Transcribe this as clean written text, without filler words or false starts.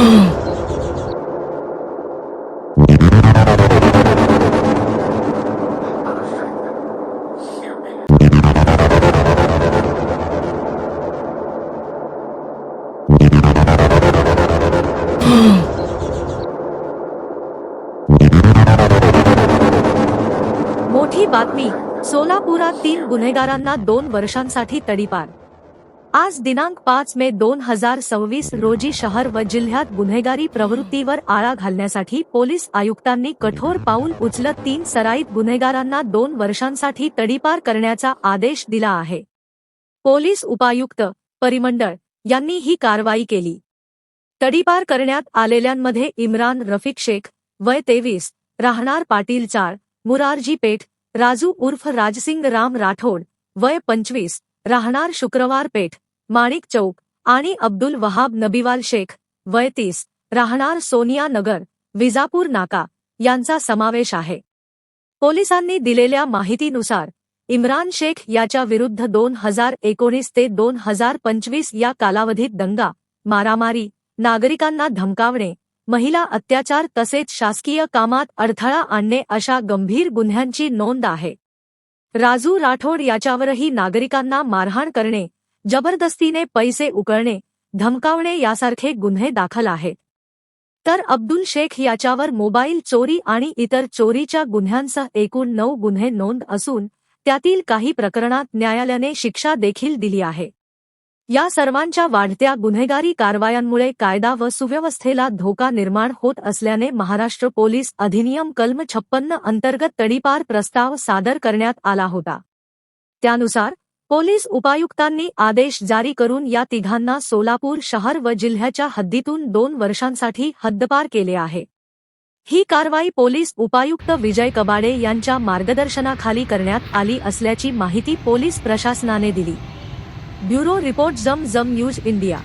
मोठी बातमी, सोलापुरात 3 गुन्हेगारांना 2 वर्षांसाठी तडीपार। आज दिनांक 5 मे 2026 रोजी शहर व जिल्ह्यात गुन्हेगारी प्रवृत्तीवर आळा घालण्यासाठी पोलीस आयुक्तांनी कठोर पाऊल उचलत 3 सराईत गुन्हेगारांना 2 वर्षांसाठी तडीपार करण्याचा आदेश दिला आहे। पोलीस उपायुक्त परिमंडळ यांनी ही कारवाई केली। तडीपार करण्यात आलेल्यांमध्ये इम्रान रफिक शेख वय 23, राहणार पाटील 4, मुरारजी पेठ, राजू उर्फ राजसिंग राम राठोड वय 25, राहणार शुक्रवार पेठ, माणिक चौक आणि अब्दुल वहाब नबीवाल शेख वय 30, राहणार सोनिया नगर, विजापूर नाका यांचा समावेश आहे। पोलिसांनी दिलेल्या माहितीनुसार इम्रान शेख याच्या विरुद्ध 2019 ते 2025 या कालावधीत दंगा, मारामारी, नागरिकांना धमकावणे, महिला अत्याचार तसेच शासकीय कामात अडथळा आणणे अशा गंभीर गुन्ह्यांची नोंद आहे। राजू राठोड याच्यावरही नागरिकांना मारहाण करणे, जबरदस्तीने पैसे उकळणे, धमकावणे यासारखे गुन्हे दाखल आहेत। तर अब्दुल शेख याच्यावर मोबाईल चोरी आणि इतर चोरीच्या गुन्ह्यांसह एकूण 9 गुन्हे नोंद असून त्यातील काही प्रकरणात न्यायालयाने शिक्षा देखील दिली आहे। या सर्वांच्या वाढत्या गुन्हेगारी कारवायांमुळे कायदा व सुव्यवस्थेला धोका निर्माण होत असल्याने महाराष्ट्र पोलीस अधिनियम कलम 56 अंतर्गत तडीपार प्रस्ताव सादर करण्यात आला होता। त्यानुसार पोलीस उपायुक्तांनी आदेश जारी करून या तिघांना सोलापूर शहर व जिल्ह्याच्या हद्दीतून 2 वर्षांसाठी हद्दपार केले आहे। ही कारवाई पोलीस उपायुक्त विजय कबाडे यांच्या मार्गदर्शनाखाली करण्यात आली असल्याची माहिती पोलीस प्रशासनाने दिली। ब्युरो रिपोर्ट जम न्यूज इंडिया।